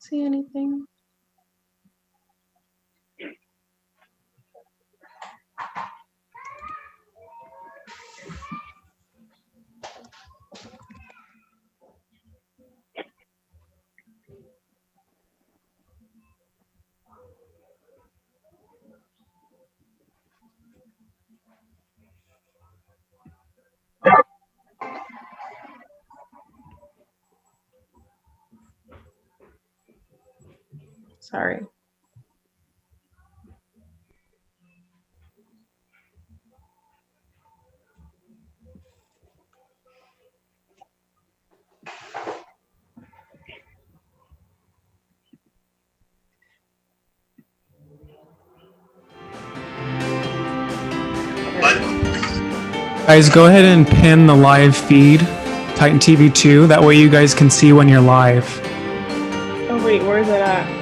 See anything? Sorry. Guys, go ahead and pin the live feed, Titan TV 2. That way you guys can see when you're live. Oh wait, where is it at?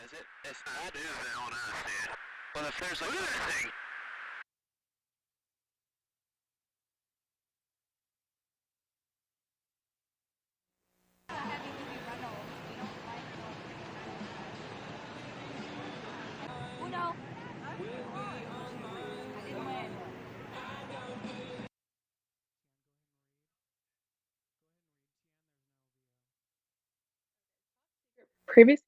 Is it? It's not. That is their own ass, dude. Well, if there's like another thing. Uno. Previous.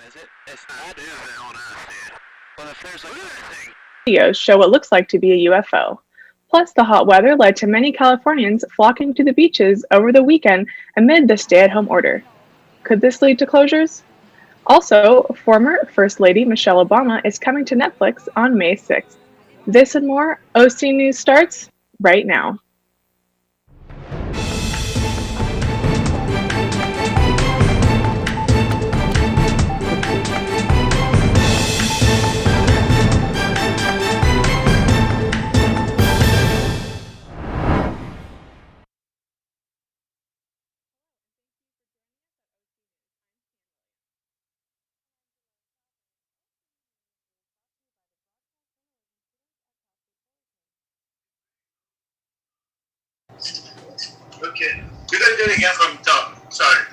Is it? It's not. That is their own ass, dude. Well, if there's like another thing. Videos show what looks like to be a UFO. Plus, the hot weather led to many Californians flocking to the beaches over the weekend amid the stay-at-home order. Could this lead to closures? Also, former First Lady Michelle Obama is coming to Netflix on May 6th. This and more, OC News starts right now. Okay. We're going to do it again from the top. Sorry.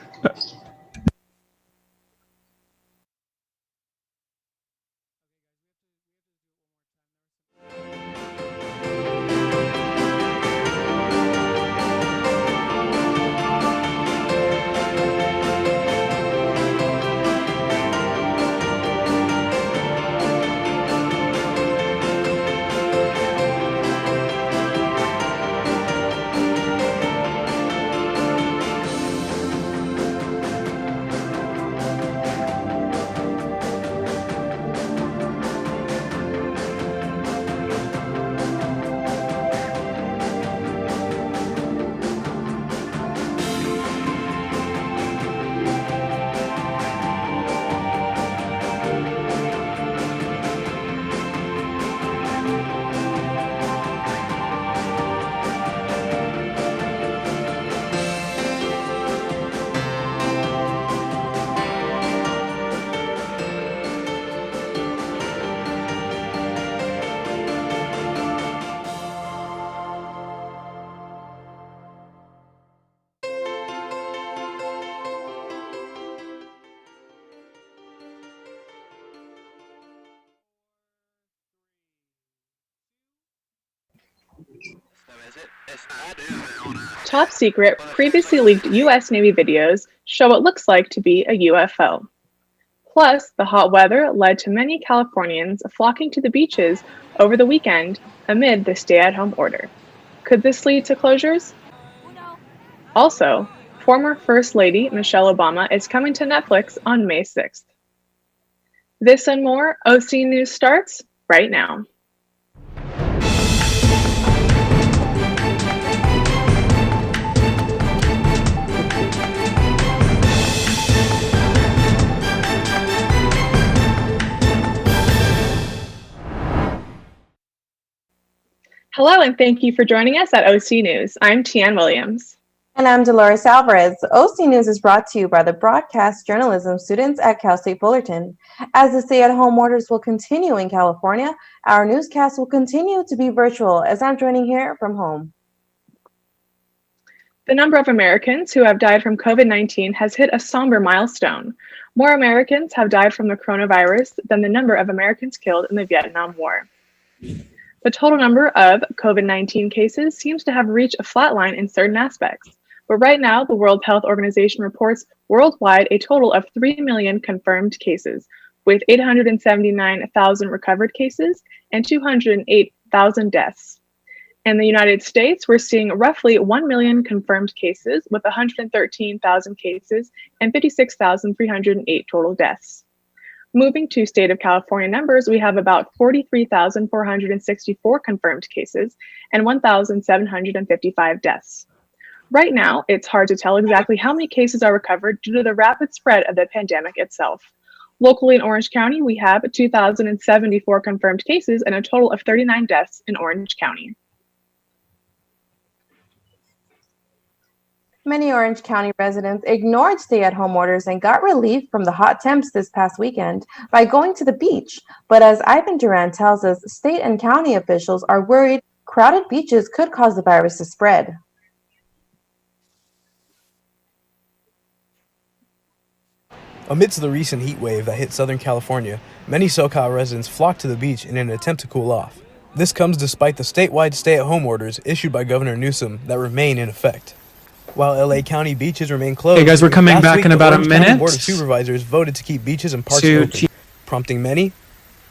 Top secret, previously leaked US Navy videos show what looks like to be a UFO. Plus, the hot weather led to many Californians flocking to the beaches over the weekend amid the stay at home order. Could this lead to closures? Also, former First Lady Michelle Obama is coming to Netflix on May 6th. This and more, OC News starts right now. Hello, and thank you for joining us at OC News. I'm Tian Williams. And I'm Dolores Alvarez. OC News is brought to you by the broadcast journalism students at Cal State Fullerton. As the stay-at-home orders will continue in California, our newscast will continue to be virtual as I'm joining here from home. The number of Americans who have died from COVID-19 has hit a somber milestone. More Americans have died from the coronavirus than the number of Americans killed in the Vietnam War. The total number of COVID-19 cases seems to have reached a flat line in certain aspects. But right now, the World Health Organization reports worldwide a total of 3 million confirmed cases, with 879,000 recovered cases and 208,000 deaths. In the United States, we're seeing roughly 1 million confirmed cases, with 113,000 cases and 56,308 total deaths. Moving to state of California numbers, we have about 43,464 confirmed cases and 1,755 deaths. Right now, it's hard to tell exactly how many cases are recovered due to the rapid spread of the pandemic itself. Locally in Orange County, we have 2,074 confirmed cases and a total of 39 deaths in Orange County. Many Orange County residents ignored stay-at-home orders and got relief from the hot temps this past weekend by going to the beach. But as Ivan Duran tells us, state and county officials are worried crowded beaches could cause the virus to spread. Amidst the recent heat wave that hit Southern California, many SoCal residents flocked to the beach in an attempt to cool off. This comes despite the statewide stay-at-home orders issued by Governor Newsom that remain in effect. While LA County beaches remain closed. Hey guys, we're coming back in about a minute. Board of Supervisors voted to keep beaches and parks open, prompting many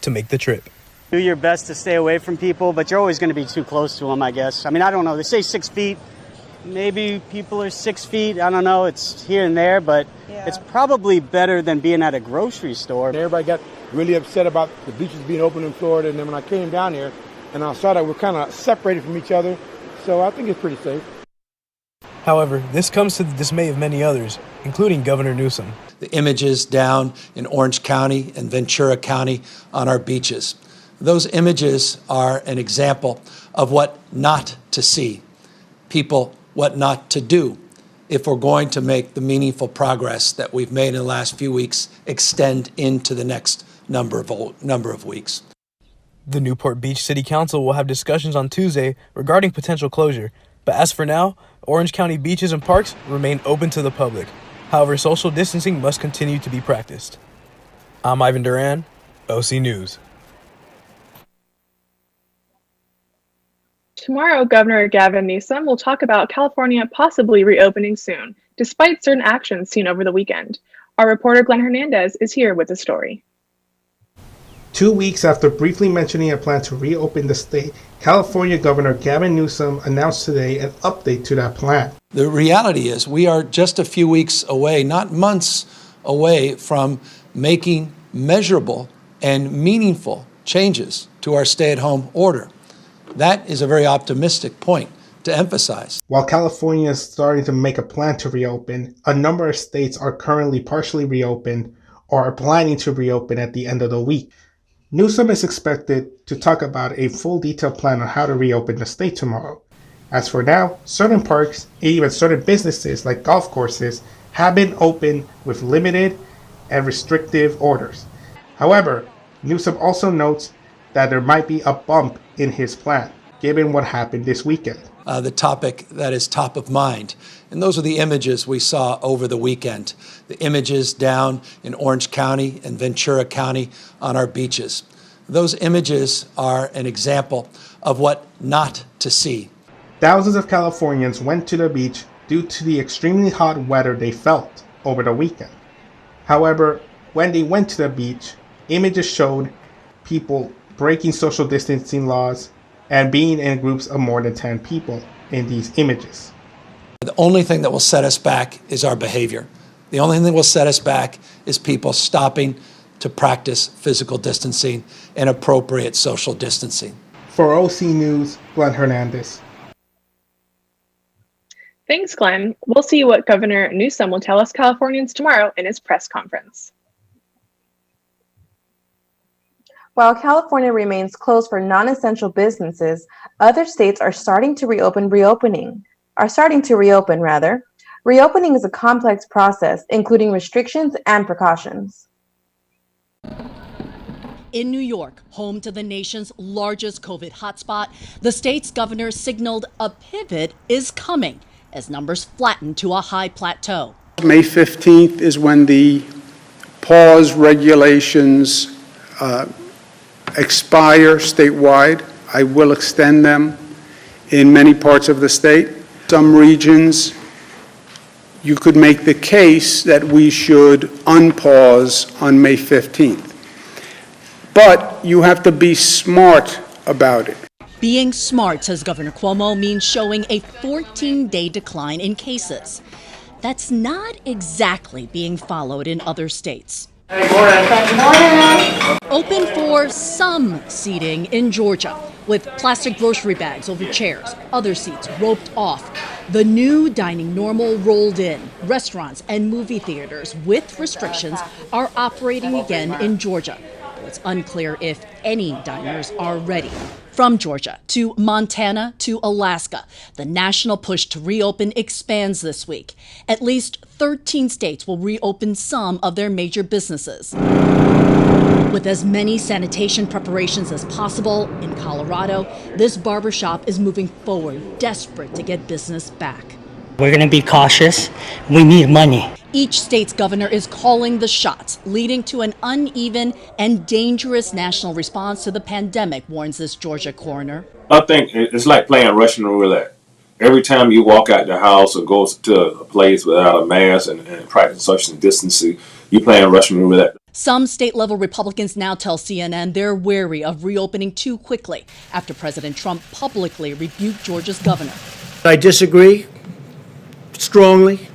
to make the trip. Do your best to stay away from people, but you're always going to be too close to them, I guess. I mean, I don't know. They say 6 feet. Maybe people are 6 feet. I don't know. It's here and there, but it's probably better than being at a grocery store. Everybody got really upset about the beaches being open in Florida, and then when I came down here and I saw that we're kind of separated from each other, so I think it's pretty safe. However, this comes to the dismay of many others, including Governor Newsom. The images down in Orange County and Ventura County on our beaches. Those images are an example of what not to see, people what not to do if we're going to make the meaningful progress that we've made in the last few weeks extend into the next number of weeks. The Newport Beach City Council will have discussions on Tuesday regarding potential closure, but as for now, Orange County beaches and parks remain open to the public. However, social distancing must continue to be practiced. I'm Ivan Duran, OC News. Tomorrow, Governor Gavin Newsom will talk about California possibly reopening soon, despite certain actions seen over the weekend. Our reporter Glenn Hernandez is here with the story. 2 weeks after briefly mentioning a plan to reopen the state, California Governor Gavin Newsom announced today an update to that plan. The reality is we are just a few weeks away, not months away, from making measurable and meaningful changes to our stay-at-home order. That is a very optimistic point to emphasize. While California is starting to make a plan to reopen, a number of states are currently partially reopened or are planning to reopen at the end of the week. Newsom is expected to talk about a full detailed plan on how to reopen the state tomorrow. As for now, certain parks and even certain businesses like golf courses have been open with limited and restrictive orders. However, Newsom also notes that there might be a bump in his plan, given what happened this weekend. The topic that is top of mind. And those are the images we saw over the weekend. The images down in Orange County and Ventura County on our beaches. Those images are an example of what not to see. Thousands of Californians went to the beach due to the extremely hot weather they felt over the weekend. However, when they went to the beach, images showed people breaking social distancing laws and being in groups of more than 10 people in these images. The only thing that will set us back is our behavior. The only thing that will set us back is people stopping to practice physical distancing and appropriate social distancing. For OC News, Glenn Hernandez. Thanks, Glenn. We'll see what Governor Newsom will tell us Californians tomorrow in his press conference. While California remains closed for non-essential businesses, other states are starting to reopen. Reopening is a complex process, including restrictions and precautions. In New York, home to the nation's largest COVID hotspot, the state's governor signaled a pivot is coming as numbers flatten to a high plateau. May 15th is when the pause regulations expire statewide. I will extend them in many parts of the state. Some regions, you could make the case that we should unpause on May 15th. But you have to be smart about it. Being smart, says Governor Cuomo, means showing a 14-day decline in cases. That's not exactly being followed in other states. Open for some seating in Georgia, with plastic grocery bags over chairs, other seats roped off. The new dining normal rolled in. Restaurants and movie theaters with restrictions are operating again in Georgia. It's unclear if any diners are ready. From Georgia to Montana to Alaska, the national push to reopen expands this week. At least 13 states will reopen some of their major businesses. With as many sanitation preparations as possible, in Colorado, this barbershop is moving forward, desperate to get business back. We're going to be cautious. We need money. Each state's governor is calling the shots, leading to an uneven and dangerous national response to the pandemic, warns this Georgia coroner. I think it's like playing Russian roulette. Every time you walk out the house or go to a place without a mask and practice social distancing, you're playing Russian roulette. Some state-level Republicans now tell CNN they're wary of reopening too quickly after President Trump publicly rebuked Georgia's governor. I disagree strongly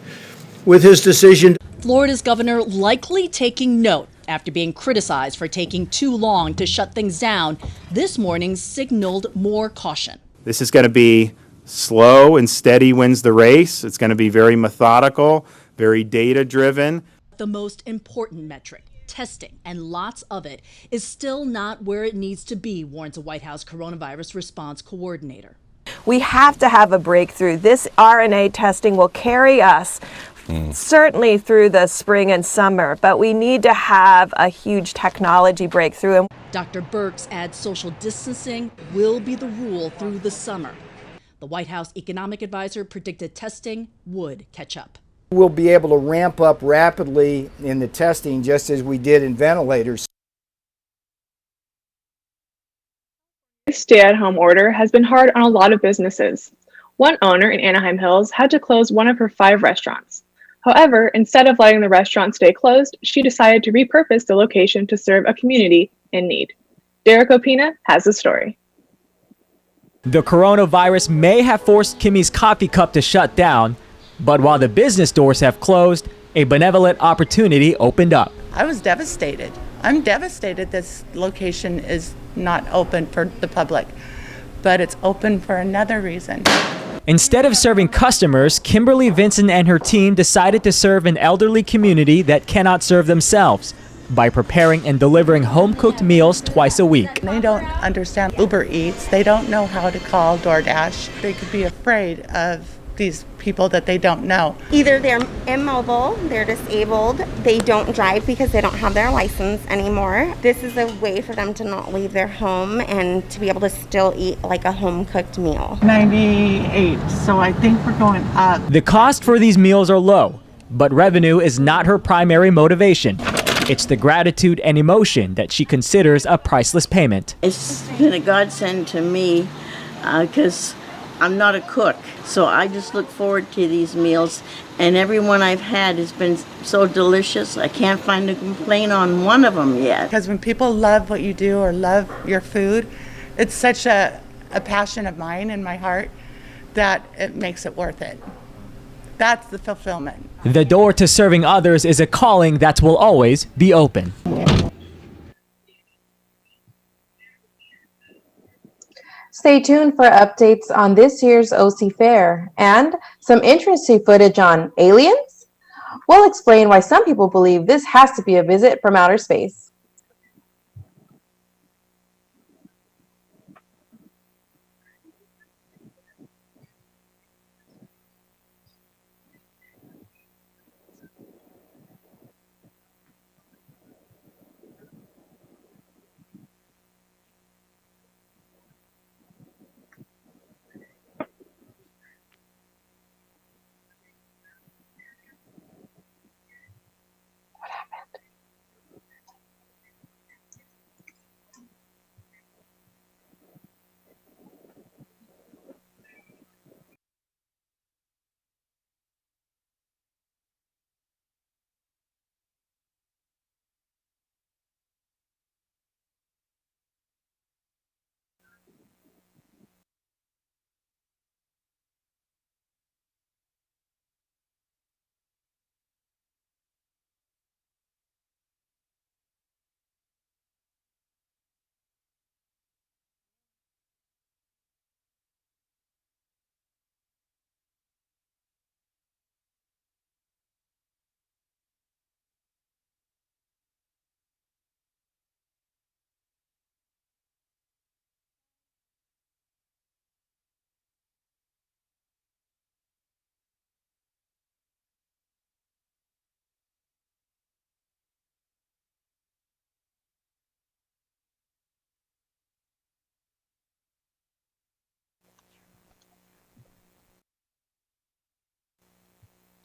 with his decision. Florida's governor likely taking note after being criticized for taking too long to shut things down. This morning signaled more caution. This is going to be slow and steady wins the race. It's going to be very methodical, very data-driven. The most important metric, testing, and lots of it, is still not where it needs to be, warns a White House coronavirus response coordinator. We have to have a breakthrough. This RNA testing will carry us certainly through the spring and summer, but we need to have a huge technology breakthrough. Dr. Birx adds social distancing will be the rule through the summer. The White House economic advisor predicted testing would catch up. We'll be able to ramp up rapidly in the testing just as we did in ventilators. This stay-at-home order has been hard on a lot of businesses. One owner in Anaheim Hills had to close one of her 5 restaurants. However, instead of letting the restaurant stay closed, she decided to repurpose the location to serve a community in need. Derek Opina has the story. The coronavirus may have forced Kimmy's coffee cup to shut down, but while the business doors have closed, a benevolent opportunity opened up. I was devastated. I'm devastated this location is not open for the public, but it's open for another reason. Instead of serving customers, Kimberly Vinson and her team decided to serve an elderly community that cannot serve themselves by preparing and delivering home-cooked meals twice a week. They don't understand Uber Eats. They don't know how to call DoorDash. They could be afraid of these people that they don't know. Either they're immobile, they're disabled, they don't drive because they don't have their license anymore. This is a way for them to not leave their home and to be able to still eat like a home-cooked meal. 98, so I think we're going up. The cost for these meals are low, but revenue is not her primary motivation. It's the gratitude and emotion that she considers a priceless payment. It's been a godsend to me because I'm not a cook, so I just look forward to these meals, and every one I've had has been so delicious. I can't find a complaint on one of them yet. Because when people love what you do or love your food, it's such a passion of mine in my heart that it makes it worth it. That's the fulfillment. The door to serving others is a calling that will always be open. Stay tuned for updates on this year's OC Fair and some interesting footage on aliens. We'll explain why some people believe this has to be a visit from outer space.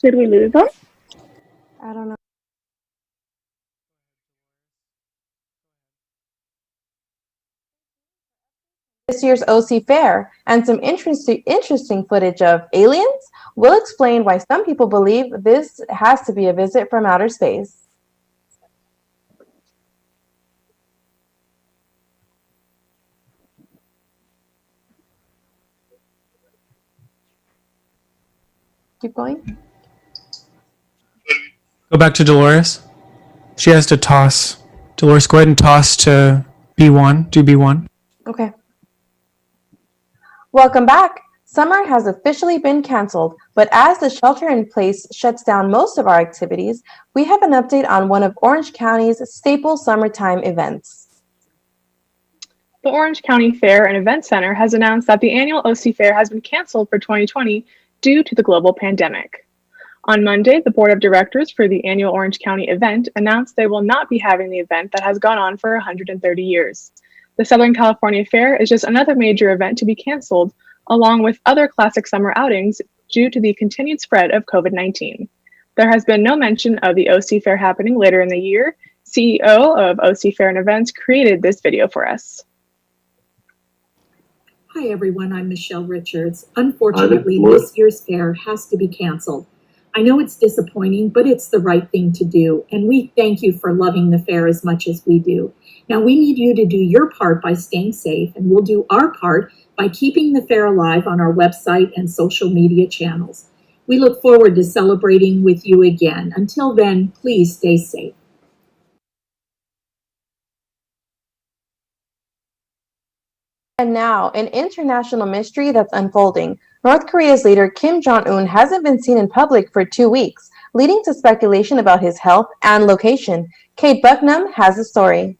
Did we lose them? I don't know. This year's OC Fair and some interesting footage of aliens. We'll explain why some people believe this has to be a visit from outer space. Keep going. Go back to Dolores. She has to toss. Dolores, go ahead and toss to B1. Do B1. Okay. Welcome back. Summer has officially been canceled, but as the shelter-in-place shuts down most of our activities, we have an update on one of Orange County's staple summertime events. The Orange County Fair and Event Center has announced that the annual OC Fair has been canceled for 2020 due to the global pandemic. On Monday, the board of directors for the annual Orange County event announced they will not be having the event that has gone on for 130 years. The Southern California Fair is just another major event to be canceled along with other classic summer outings due to the continued spread of COVID-19. There has been no mention of the OC Fair happening later in the year. CEO of OC Fair and Events created this video for us. Hi everyone, I'm Michelle Richards. Unfortunately, this year's fair has to be canceled. I know it's disappointing, but it's the right thing to do, and we thank you for loving the fair as much as we do. Now we need you to do your part by staying safe, and we'll do our part by keeping the fair alive on our website and social media channels. We look forward to celebrating with you again. Until then, please stay safe. And now, an international mystery that's unfolding. North Korea's leader Kim Jong-un hasn't been seen in public for 2 weeks, leading to speculation about his health and location. Kate Bucknam has the story.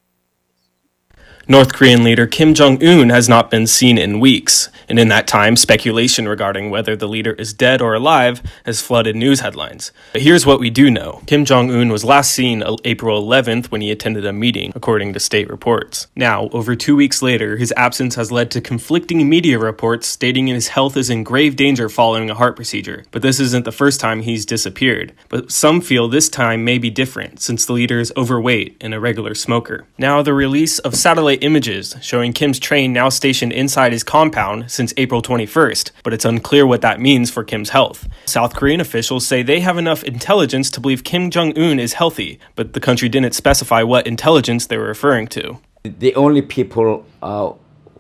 North Korean leader Kim Jong-un has not been seen in weeks, and in that time, speculation regarding whether the leader is dead or alive has flooded news headlines. But here's what we do know. Kim Jong-un was last seen April 11th when he attended a meeting, according to state reports. Now, over 2 weeks later, his absence has led to conflicting media reports stating his health is in grave danger following a heart procedure. But this isn't the first time he's disappeared. But some feel this time may be different, since the leader is overweight and a regular smoker. Now, the release of satellite images showing Kim's train now stationed inside his compound since April 21st, but it's unclear what that means for Kim's health. South Korean officials say they have enough intelligence to believe Kim Jong-un is healthy, but the country didn't specify what intelligence they were referring to. The only people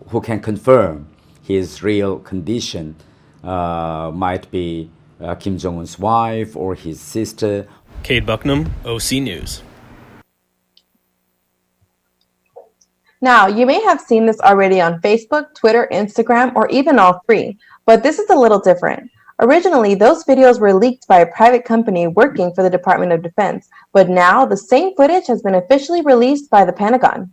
who can confirm his real condition might be Kim Jong-un's wife or his sister. Cade Bucknam, OC News. Now, you may have seen this already on Facebook, Twitter, Instagram, or even all three, but this is a little different. Originally, those videos were leaked by a private company working for the Department of Defense, but now the same footage has been officially released by the Pentagon.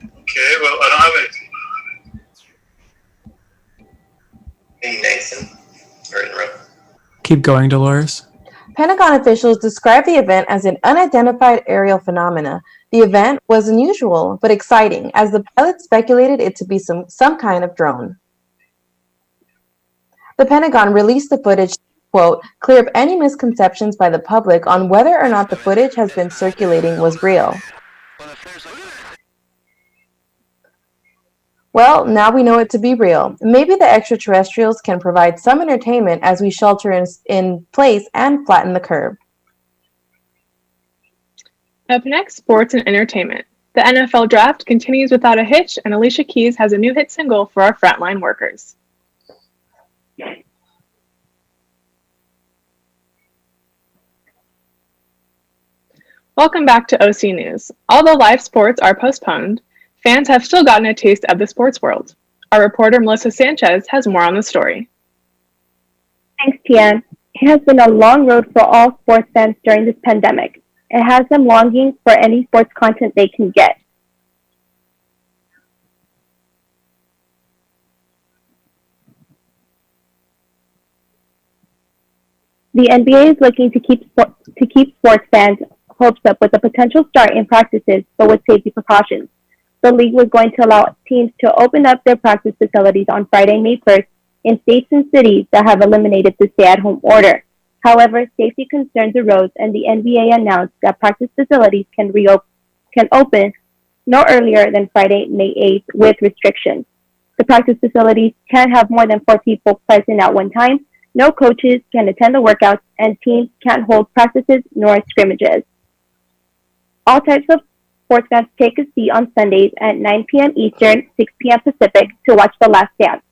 Okay, well, I don't have anything. Nathan, you're in the room. Keep going, Dolores. Pentagon officials described the event as an unidentified aerial phenomena. The event was unusual but exciting, as the pilots speculated it to be some kind of drone. The Pentagon released the footage to, quote, clear up any misconceptions by the public on whether or not the footage has been circulating was real. Well, now we know it to be real. Maybe the extraterrestrials can provide some entertainment as we shelter in place and flatten the curve. Up next, sports and entertainment. The NFL draft continues without a hitch, and Alicia Keys has a new hit single for our frontline workers. Welcome back to OC News. Although live sports are postponed, fans have still gotten a taste of the sports world. Our reporter Melissa Sanchez has more on the story. Thanks, Tian. It has been a long road for all sports fans during this pandemic. It has them longing for any sports content they can get. The NBA is looking to keep sports fans' hopes up with a potential start in practices, but with safety precautions. The league was going to allow teams to open up their practice facilities on Friday, May 1st, in states and cities that have eliminated the stay-at-home order. However, safety concerns arose, and the NBA announced that practice facilities can open no earlier than Friday, May 8th, with restrictions. The practice facilities can't have more than 4 people present at one time. No coaches can attend the workouts, and teams can't hold practices nor scrimmages. All types of sports fans take a seat on Sundays at 9 p.m. Eastern, 6 p.m. Pacific to watch The Last Dance,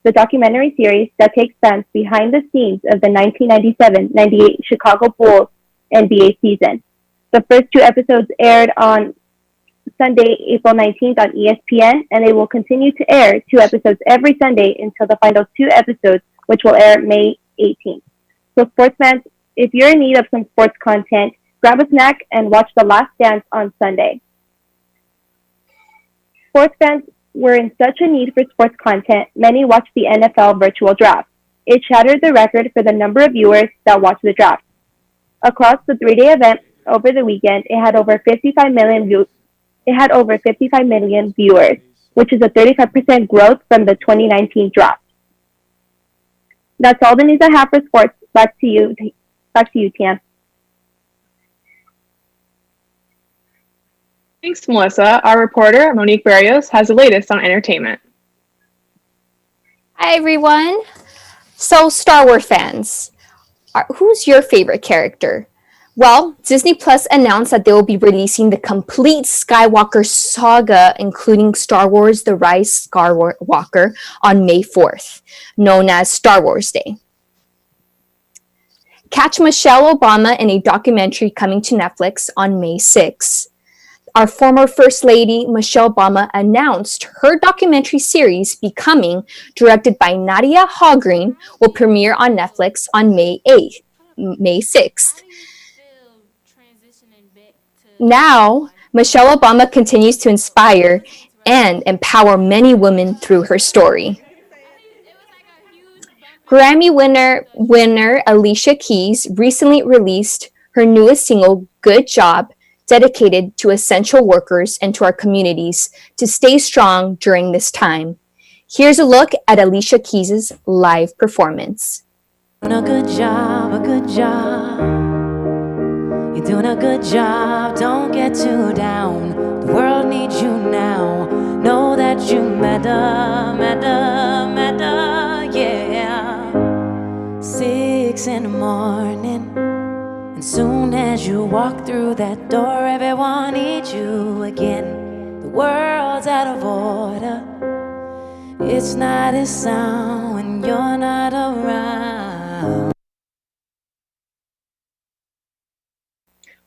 the documentary series that takes fans behind the scenes of the 1997-98 Chicago Bulls NBA season. The first 2 episodes aired on Sunday, April 19th on ESPN, and they will continue to air 2 episodes every Sunday until the final 2 episodes, which will air May 18th. So sports fans, if you're in need of some sports content, grab a snack and watch The Last Dance on Sunday. Sports fans were in such a need for sports content, many watched the NFL virtual draft. It shattered the record for the number of viewers that watched the draft. Across the 3-day event over the weekend, it had over 55 million viewers, which is a 35% growth from the 2019 drop. That's all the news I have for sports. Back to you, Tian. Thanks, Melissa. Our reporter, Monique Barrios, has the latest on entertainment. Hi, everyone. So, Star Wars fans, who's your favorite character? Well, Disney Plus announced that they will be releasing the complete Skywalker saga, including Star Wars The Rise Skywalker, on May 4th, known as Star Wars Day. Catch Michelle Obama in a documentary coming to Netflix on May 6th. Our former First Lady, Michelle Obama, announced her documentary series, Becoming, directed by Nadia Hallgreen, will premiere on Netflix on May 6th. Now, Michelle Obama continues to inspire and empower many women through her story. Grammy winner Alicia Keys recently released her newest single, Good Job, dedicated to essential workers and to our communities to stay strong during this time. Here's a look at Alicia Keys' live performance. A good job, a good job. You're doing a good job, don't get too down. The world needs you now. Know that you matter, yeah. 6 in the morning, and soon as you walk through that door, everyone needs you again. The world's out of order. It's not as sound when you're not around.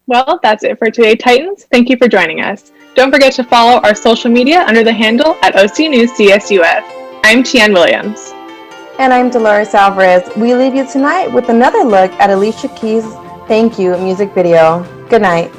Well, that's it for today, Titans. Thank you for joining us. Don't forget to follow our social media under the handle at OC News CSUF. I'm Tian Williams. And I'm Dolores Alvarez. We leave you tonight with another look at Alicia Keys' Thank You music video. Good night.